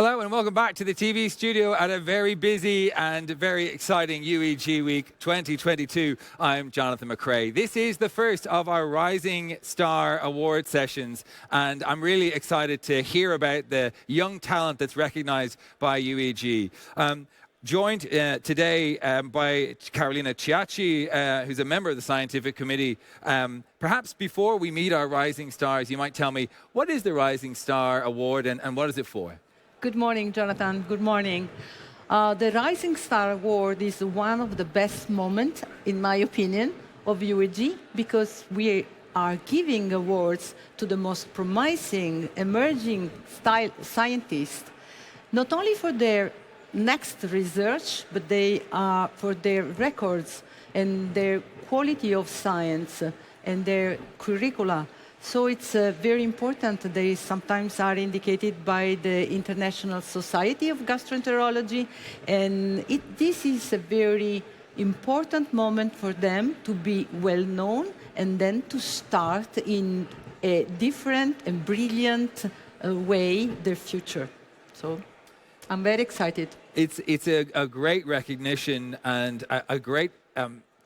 Hello and welcome back to the TV studio at a very busy and very exciting UEG Week 2022. I'm Jonathan McCrae. This is the first of our Rising Star award sessions, and I'm really excited to hear about the young talent that's recognized by UEG. Joined today by Carolina Ciacci, who's a member of the scientific committee. Perhaps before we meet our Rising Stars, you might tell me, what is the Rising Star Award and what is it for? Good morning, Jonathan. Good morning. The Rising Star Award is one of the best moments, in my opinion, of UEG because we are giving awards to the most promising, emerging scientists, not only for their next research, but they are for their records and their quality of science and their curricula. So it's very important. They sometimes are indicated by the International Society of Gastroenterology, and this is a very important moment for them to be well known and then to start in a different and brilliant way their future. So I'm very excited. It's a great recognition and a great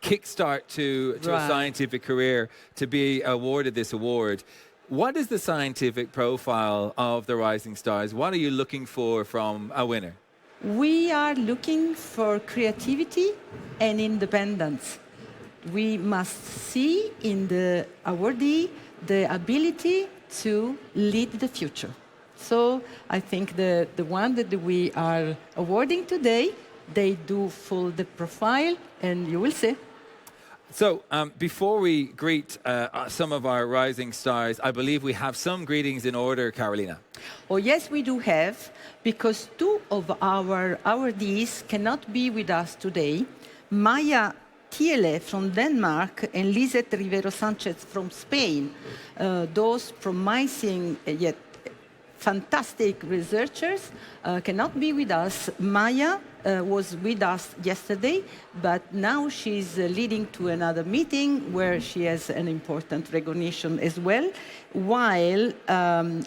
kickstart to a scientific career to be awarded this award. What is the scientific profile of the Rising Stars? What are you looking for from a winner? We are looking for creativity and independence. We must see in the awardee the ability to lead the future. So I think the one that we are awarding today, they do full the profile, and you will see. So before we greet some of our Rising Stars, I believe we have some greetings in order, Carolina. Oh, yes, we do have, because two of our awardees cannot be with us today. Maya Thiele from Denmark and Lisette Rivero Sanchez from Spain. Those promising yet fantastic researchers cannot be with us. Maya was with us yesterday, but now she's leading to another meeting where she has an important recognition as well, while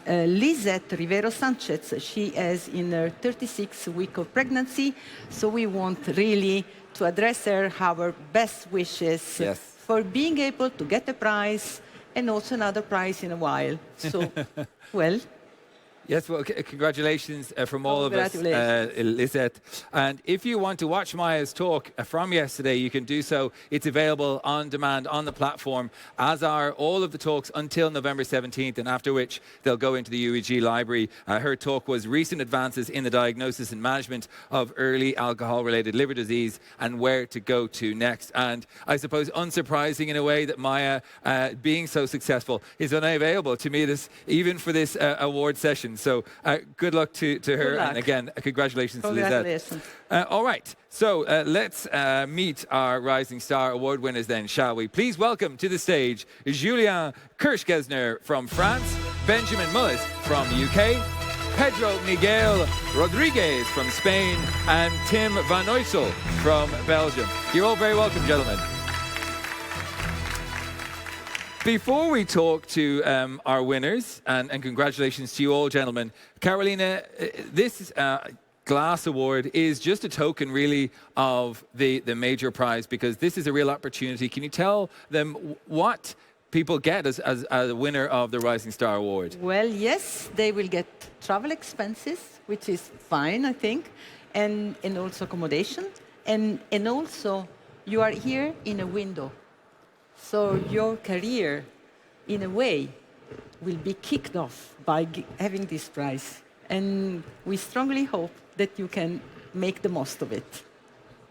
Lisette Rivero Sanchez, she is in her 36th week of pregnancy, so we want really to address her our best wishes for being able to get a prize and also another prize in a while. So, well. Yes, well, congratulations from all of us, Lisette. And if you want to watch Maya's talk from yesterday, you can do so. It's available on demand on the platform, as are all of the talks until November 17th, and after which they'll go into the UEG library. Her talk was Recent Advances in the Diagnosis and Management of Early Alcohol-Related Liver Disease and Where to Go to Next. And I suppose unsurprising in a way that Maya, being so successful, is unavailable to meet us even for this award session. So good luck to her, and again, congratulations to Lisette. All right, so let's meet our Rising Star Award winners then, shall we? Please welcome to the stage Julien Kirschgesner from France, Benjamin Mullis from UK, Pedro Miguel Rodriguez from Spain, and Tim Van Uysel from Belgium. You're all very welcome, gentlemen. Before we talk to our winners, and congratulations to you all, gentlemen, Carolina, this Glass Award is just a token, really, of the major prize, because this is a real opportunity. Can you tell them what people get as a winner of the Rising Star Award? Well, yes, they will get travel expenses, which is fine, I think, and also accommodation. And also, you are here in a window. So your career, in a way, will be kicked off by having this prize. And we strongly hope that you can make the most of it.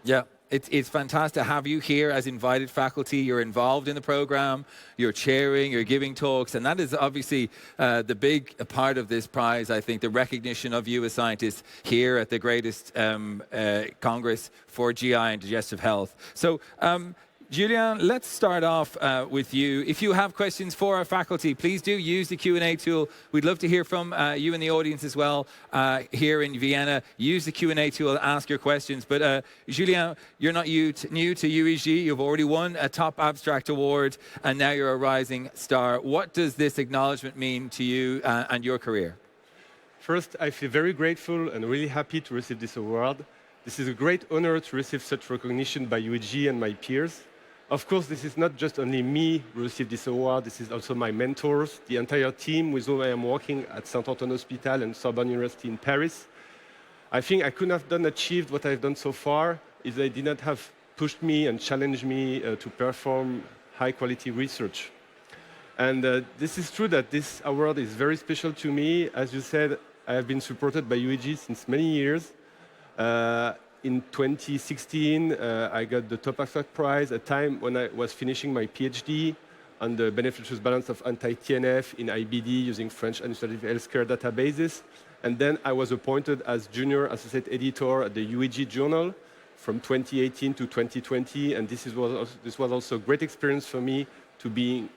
Yeah, it's fantastic to have you here as invited faculty. You're involved in the program, you're chairing, you're giving talks, and that is obviously the big part of this prize, I think, the recognition of you as scientists here at the greatest Congress for GI and digestive health. So, Julien, let's start off with you. If you have questions for our faculty, please do use the Q&A tool. We'd love to hear from you in the audience as well here in Vienna. Use the Q&A tool to ask your questions. But Julien, you're not new to UEG. You've already won a top abstract award, and now you're a Rising Star. What does this acknowledgement mean to you and your career? First, I feel very grateful and really happy to receive this award. This is a great honor to receive such recognition by UEG and my peers. Of course, this is not just only me who received this award, this is also my mentors, the entire team with whom I am working at Saint-Antoine Hospital and Sorbonne University in Paris. I think I couldn't have achieved what I've done so far if they did not have pushed me and challenged me to perform high-quality research. And this is true that this award is very special to me. As you said, I have been supported by UEG since many years. In 2016, I got the Top Abstract Prize, a time when I was finishing my PhD on the beneficial balance of anti-TNF in IBD using French administrative healthcare databases. And then I was appointed as junior associate editor at the UEG Journal from 2018 to 2020. And this was also a great experience for me to be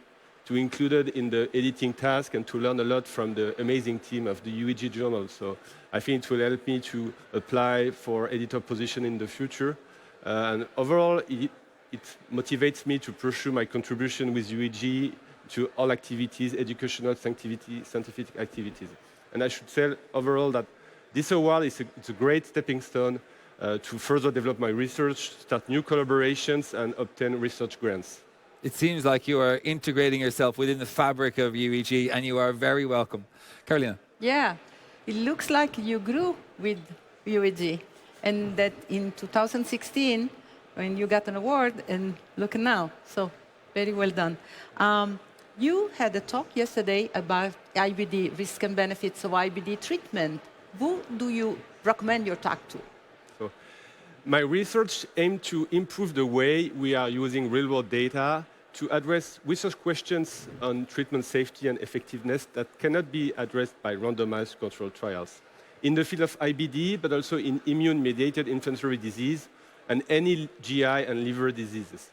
included in the editing task and to learn a lot from the amazing team of the UEG Journal. So I think it will help me to apply for editor position in the future. And overall, it motivates me to pursue my contribution with UEG to all activities, educational scientific activities. And I should say overall that this award is a great stepping stone to further develop my research, start new collaborations, and obtain research grants. It seems like you are integrating yourself within the fabric of UEG, and you are very welcome. Carolina. Yeah, it looks like you grew with UEG, and that in 2016, when you got an award, and look now. So, very well done. You had a talk yesterday about IBD, risk and benefits of IBD treatment. Who do you recommend your talk to? So, my research aimed to improve the way we are using real-world data to address research questions on treatment safety and effectiveness that cannot be addressed by randomized controlled trials. In the field of IBD, but also in immune-mediated inflammatory disease and any GI and liver diseases.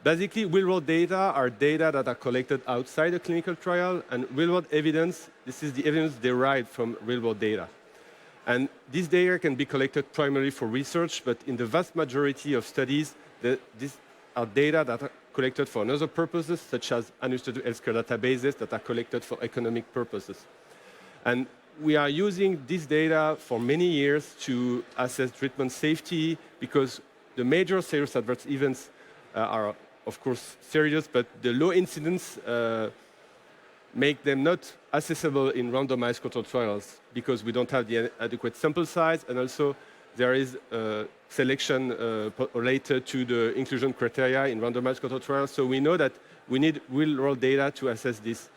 Basically, real-world data are data that are collected outside a clinical trial, and real-world evidence, this is the evidence derived from real-world data. And this data can be collected primarily for research, but in the vast majority of studies, these are data that are collected for other purposes, such as administrative healthcare databases that are collected for economic purposes. And we are using this data for many years to assess treatment safety, because the major serious adverse events are, of course, serious, but the low incidence make them not accessible in randomized controlled trials because we don't have the adequate sample size, and also there is selection related to the inclusion criteria in randomized controlled trials. So we know that we need real-world data to assess these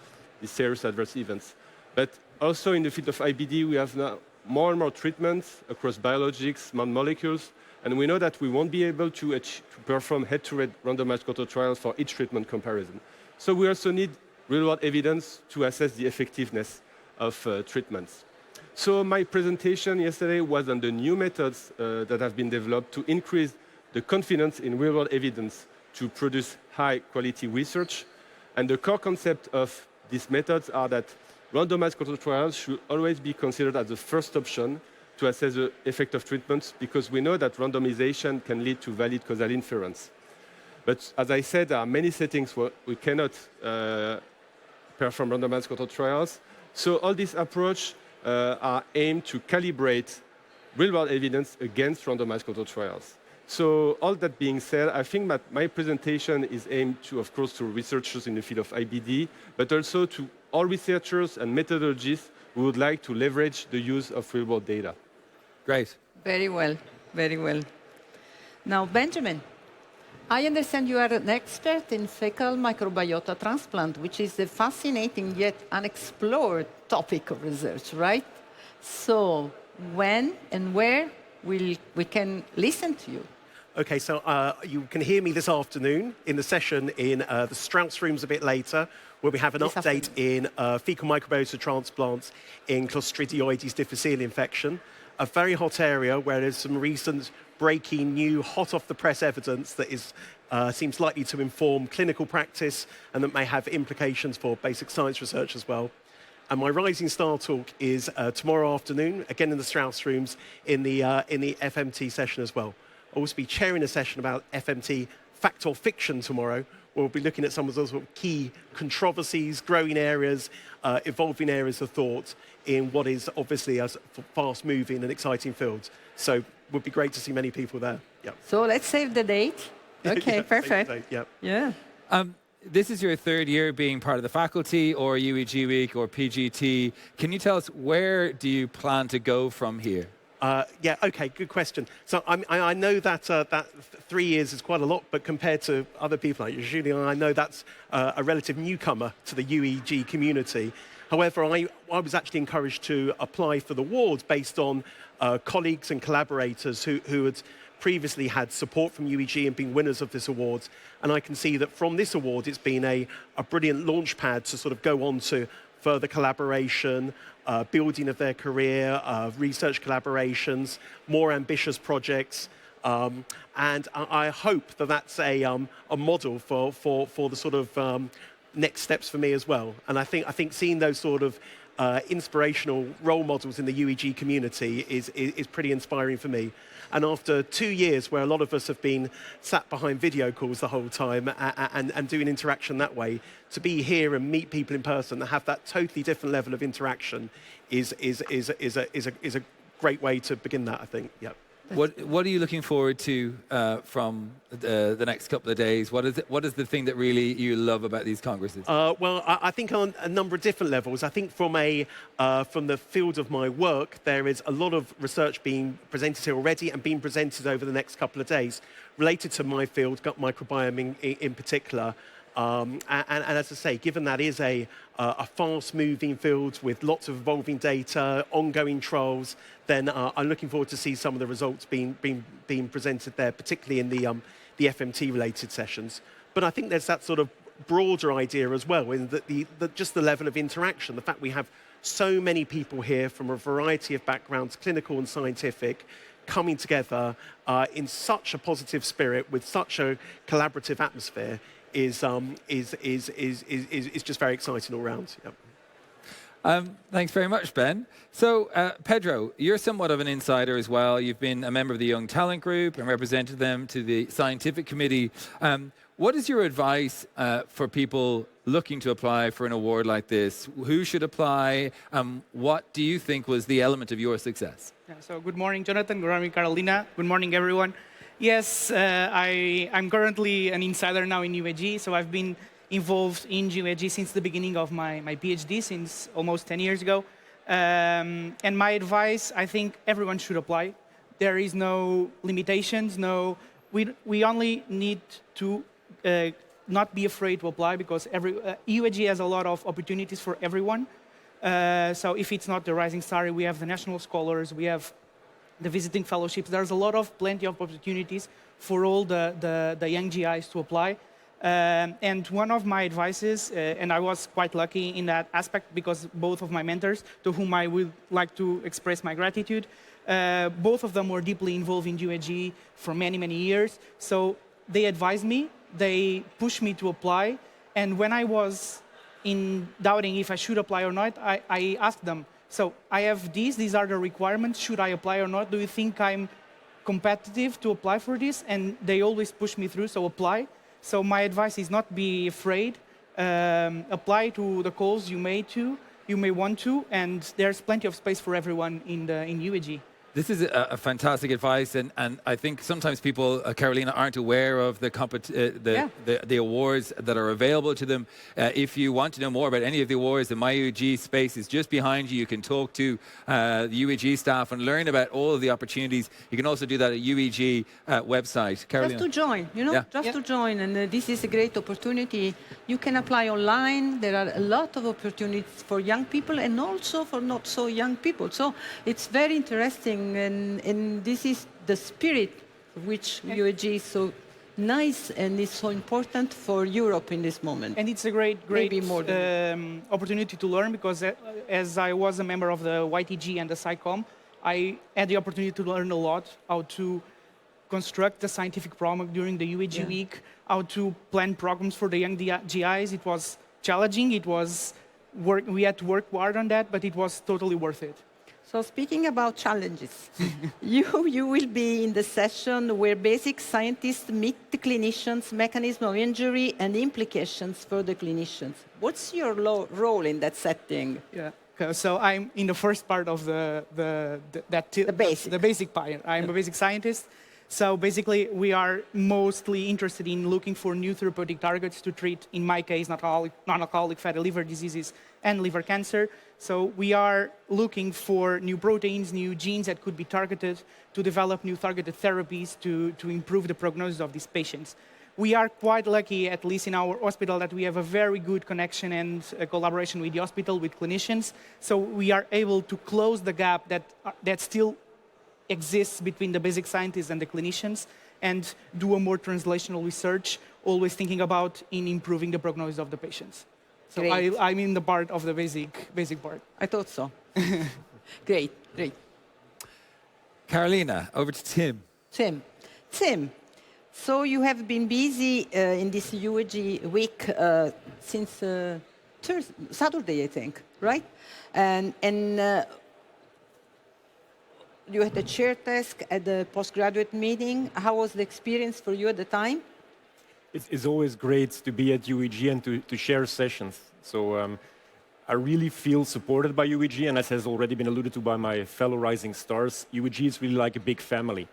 serious adverse events. But also in the field of IBD, we have now more and more treatments across biologics, small molecules, and we know that we won't be able to perform head-to-head randomized controlled trials for each treatment comparison. So we also need real-world evidence to assess the effectiveness of treatments. So my presentation yesterday was on the new methods that have been developed to increase the confidence in real-world evidence to produce high-quality research. And the core concept of these methods are that randomized controlled trials should always be considered as the first option to assess the effect of treatments, because we know that randomization can lead to valid causal inference. But as I said, there are many settings where we cannot perform randomized controlled trials. So all these approaches are aimed to calibrate real-world evidence against randomized controlled trials. So all that being said, I think that my presentation is aimed to, of course, to researchers in the field of IBD, but also to all researchers and methodologists who would like to leverage the use of real-world data. Great. Very well, very well. Now, Benjamin, I understand you are an expert in fecal microbiota transplant, which is a fascinating yet unexplored topic of research, right? So when and where we can listen to you? Okay, so you can hear me this afternoon in the session in the Strauss rooms a bit later, where we have an update in fecal microbiota transplants in Clostridioides difficile infection, a very hot area where there's some recent breaking new, hot-off-the-press evidence that seems likely to inform clinical practice and that may have implications for basic science research as well. And my Rising Star talk is tomorrow afternoon, again in the Strauss rooms, in the FMT session as well. I'll also be chairing a session about FMT fact or fiction tomorrow. We'll be looking at some of those sort of key controversies, growing areas, evolving areas of thought in what is obviously a fast-moving and exciting field. So it would be great to see many people there. Yeah. So let's save the date. Okay, Yeah, perfect. save the date, Yeah. This is your third year being part of the faculty or UEG Week or PGT. Can you tell us where do you plan to go from here? Yeah, okay, good question. So I know that that 3 years is quite a lot, but compared to other people like Julian, I know that's a relative newcomer to the UEG community. However, I was actually encouraged to apply for the awards based on colleagues and collaborators who had previously had support from UEG and been winners of this award. And I can see that from this award, it's been a brilliant launch pad to sort of go on to further collaboration, building of their career, research collaborations, more ambitious projects. And I hope that that's a model for the sort of next steps for me as well. And I think seeing those sort of inspirational role models in the UEG community is pretty inspiring for me. And after 2 years where a lot of us have been sat behind video calls the whole time and doing interaction that way, to be here and meet people in person that have that totally different level of interaction is a great way to begin that, I think. Yeah. What are you looking forward to from the next couple of days? What is the thing that really you love about these congresses? Well, I think on a number of different levels. I think from the field of my work, there is a lot of research being presented here already and being presented over the next couple of days related to my field, gut microbiome in particular. And as I say, given that is a fast-moving field with lots of evolving data, ongoing trials, then I'm looking forward to see some of the results being presented there, particularly in the FMT-related sessions. But I think there's that sort of broader idea as well, in that just the level of interaction, the fact we have so many people here from a variety of backgrounds, clinical and scientific, coming together in such a positive spirit with such a collaborative atmosphere is just very exciting all round. Yep. Thanks very much, Ben. So, Pedro, you're somewhat of an insider as well. You've been a member of the Young Talent Group and represented them to the scientific committee. What is your advice for people looking to apply for an award like this? Who should apply? What do you think was the element of your success? Yeah, so good morning, Jonathan. Good morning, Carolina. Good morning, everyone. Yes, I'm currently an insider now in UEG, so I've been involved in UEG since the beginning of my PhD, since almost 10 years ago. And my advice, I think everyone should apply. There is no limitations, we only need to not be afraid to apply, because UEG has a lot of opportunities for everyone. So if it's not the Rising Star, we have the National Scholars, we have the visiting fellowships. There's plenty of opportunities for all the young GIs to apply. And one of my advices, and I was quite lucky in that aspect, because both of my mentors, to whom I would like to express my gratitude, both of them were deeply involved in UEG for many, many years. So they advised me, they pushed me to apply. And when I was in doubting if I should apply or not, I asked them, so I have these are the requirements, should I apply or not? Do you think I'm competitive to apply for this? And they always push me through, so apply. So my advice is not be afraid, apply to the calls you may want to, and there's plenty of space for everyone in UEG. This is a fantastic advice, and I think sometimes people, Carolina, aren't aware of the awards that are available to them. If you want to know more about any of the awards, the MyUEG space is just behind you. You can talk to the UEG staff and learn about all of the opportunities. You can also do that at UEG website. Carolina? Just to join, to join, and this is a great opportunity. You can apply online. There are a lot of opportunities for young people and also for not so young people. So it's very interesting. And this is the spirit which UEG is so nice and is so important for Europe in this moment. And it's a great opportunity to learn, because as I was a member of the YTG and the SciComm, I had the opportunity to learn a lot how to construct the scientific program during the UEG week, how to plan programs for the young GIs. It was challenging, we had to work hard on that, but it was totally worth it. So speaking about challenges, you will be in the session where basic scientists meet the clinicians, mechanism of injury, and implications for the clinicians. What's your role in that setting? Yeah. Okay, so I'm in the first part of the basic part. I'm a basic scientist. So basically, we are mostly interested in looking for new therapeutic targets to treat, in my case, non-alcoholic fatty liver diseases and liver cancer. So we are looking for new proteins, new genes that could be targeted to develop new targeted therapies to improve the prognosis of these patients. We are quite lucky, at least in our hospital, that we have a very good connection and collaboration with the hospital, with clinicians. So we are able to close the gap that still exists between the basic scientists and the clinicians and do a more translational research, always thinking about in improving the prognosis of the patients. So I'm in the part of the basic part. I thought so. Great. Carolina, over to Tim. Tim, so you have been busy in this UEG week since Saturday, I think, right? And you had a chair task at the postgraduate meeting. How was the experience for you at the time? It's always great to be at UEG and to share sessions. So I really feel supported by UEG, and as has already been alluded to by my fellow Rising Stars, UEG is really like a big family.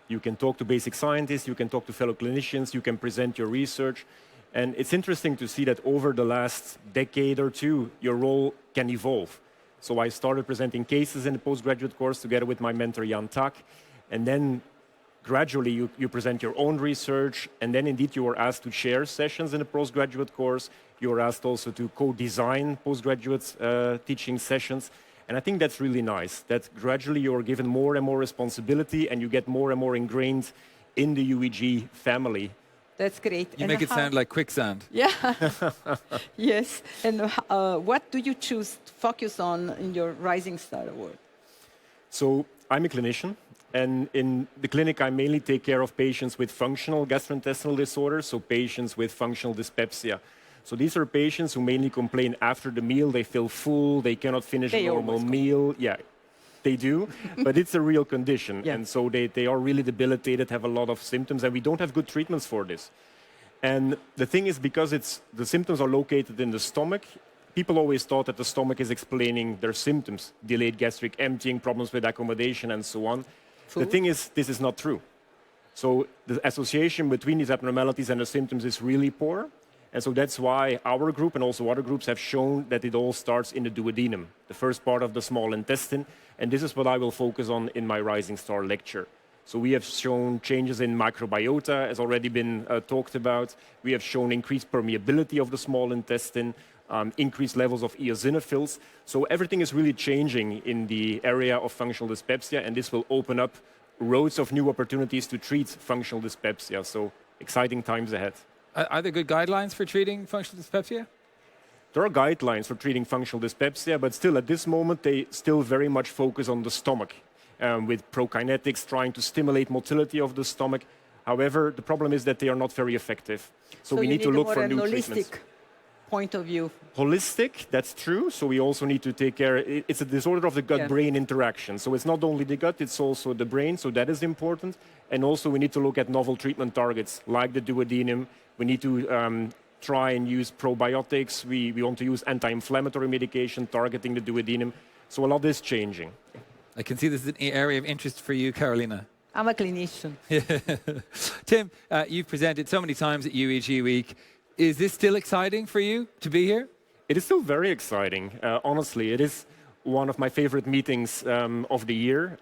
You can talk to basic scientists, you can talk to fellow clinicians, you can present your research. And it's interesting to see that over the last decade or two, your role can evolve. So I started presenting cases in the postgraduate course together with my mentor, Jan Tak. And then gradually you present your own research. And then indeed you are asked to share sessions in the postgraduate course. You are asked also to co-design postgraduate teaching sessions. And I think that's really nice, that gradually you are given more and more responsibility and you get more and more ingrained in the UEG family. That's great. You make it sound like quicksand. Yeah. Yes. And what do you choose to focus on in your Rising Star Award? So I'm a clinician, and in the clinic I mainly take care of patients with functional gastrointestinal disorders, so patients with functional dyspepsia. So these are patients who mainly complain after the meal. They feel full, they cannot finish a normal meal. Yeah, they do, but it's a real condition. Yeah. And so they are really debilitated, have a lot of symptoms, and we don't have good treatments for this. And the thing is, because the symptoms are located in the stomach, people always thought that the stomach is explaining their symptoms, delayed gastric emptying, problems with accommodation, and so on. The thing is, this is not true. So the association between these abnormalities and the symptoms is really poor. And so that's why our group and also other groups have shown that it all starts in the duodenum, the first part of the small intestine. And this is what I will focus on in my Rising Star lecture. So we have shown changes in microbiota, as already been talked about. We have shown increased permeability of the small intestine, increased levels of eosinophils. So everything is really changing in the area of functional dyspepsia, and this will open up roads of new opportunities to treat functional dyspepsia. So exciting times ahead. Are there good guidelines for treating functional dyspepsia? There are guidelines for treating functional dyspepsia, but still at this moment, they still very much focus on the stomach, with prokinetics trying to stimulate motility of the stomach. However, the problem is that they are not very effective. So we need to look for new treatments. Point of view. Holistic, that's true. So we also need to take care. It's a disorder of the gut-brain interaction. So it's not only the gut, it's also the brain. So that is important. And also we need to look at novel treatment targets like the duodenum. We need to try and use probiotics. We want to use anti-inflammatory medication targeting the duodenum. So a lot is changing. I can see this is an area of interest for you, Carolina. I'm a clinician. Tim, you've presented so many times at UEG Week. Is this still exciting for you to be here? It is still very exciting. Honestly, it is one of my favorite meetings of the year.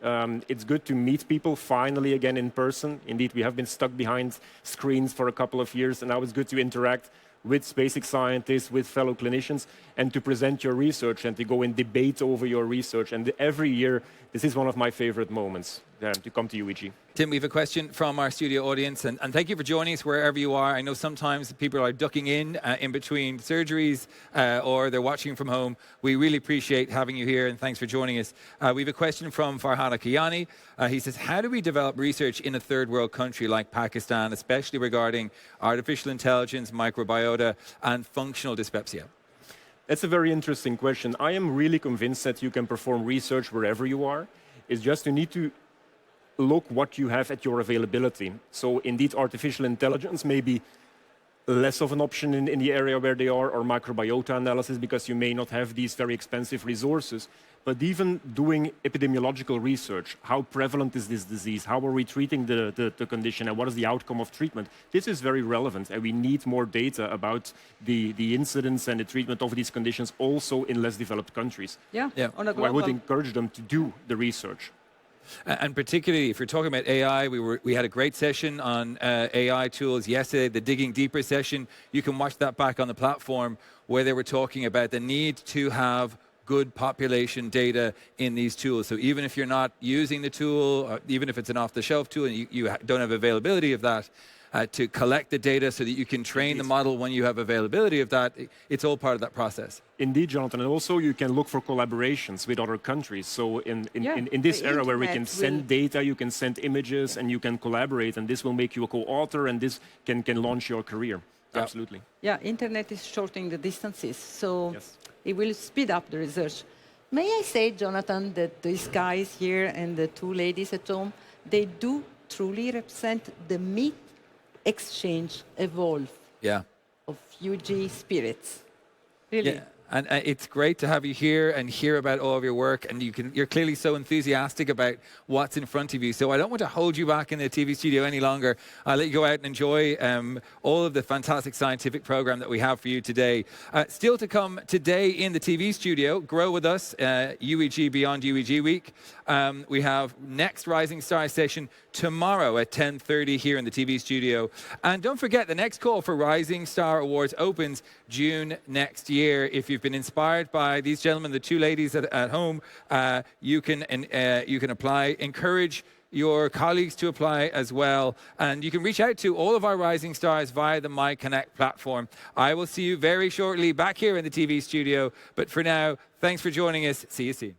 It's good to meet people finally again in person. Indeed, we have been stuck behind screens for a couple of years, and now it's good to interact with basic scientists, with fellow clinicians, and to present your research and to go in debate over your research. And every year, this is one of my favorite moments to come to UEG. Tim, we have a question from our studio audience, and thank you for joining us wherever you are. I know sometimes people are ducking in between surgeries or they're watching from home. We really appreciate having you here, and thanks for joining us. We have a question from Farhana Kayani. He says, how do we develop research in a third world country like Pakistan, especially regarding artificial intelligence, microbiota, and functional dyspepsia? That's a very interesting question. I am really convinced that you can perform research wherever you are. It's just you need to look what you have at your availability. So indeed, artificial intelligence may be less of an option in the area where they are, or microbiota analysis, because you may not have these very expensive resources. But even doing epidemiological research, how prevalent is this disease? How are we treating the condition, and what is the outcome of treatment? This is very relevant, and we need more data about the incidence and the treatment of these conditions also in less developed countries. Yeah. On a So I would encourage them to do the research. And particularly if you're talking about AI, we had a great session on AI tools yesterday, the Digging Deeper session. You can watch that back on the platform, where they were talking about the need to have good population data in these tools. So even if you're not using the tool, even if it's an off-the-shelf tool and you don't have availability of that, to collect the data so that you can train the model when you have availability of that, it's all part of that process. Indeed, Jonathan. And also you can look for collaborations with other countries. So in this era where we can send data, you can send images, and you can collaborate, and this will make you a co-author, and this can launch your career. Yeah. Absolutely. Yeah, internet is shortening the distances, so it will speed up the research. May I say, Jonathan, that these guys here and the two ladies at home, they do truly represent the meat exchange evolve of UEG spirits. Really. Yeah. And it's great to have you here and hear about all of your work. And you're clearly so enthusiastic about what's in front of you. So I don't want to hold you back in the TV studio any longer. I'll let you go out and enjoy all of the fantastic scientific program that we have for you today. Still to come today in the TV studio, grow with us, UEG Beyond UEG Week. We have next Rising Star session tomorrow at 10:30 here in the TV studio. And don't forget, the next call for Rising Star Awards opens June next year. If you've been inspired by these gentlemen, the two ladies at home, you can apply. Encourage your colleagues to apply as well. And you can reach out to all of our Rising Stars via the MyConnect platform. I will see you very shortly back here in the TV studio. But for now, thanks for joining us. See you soon.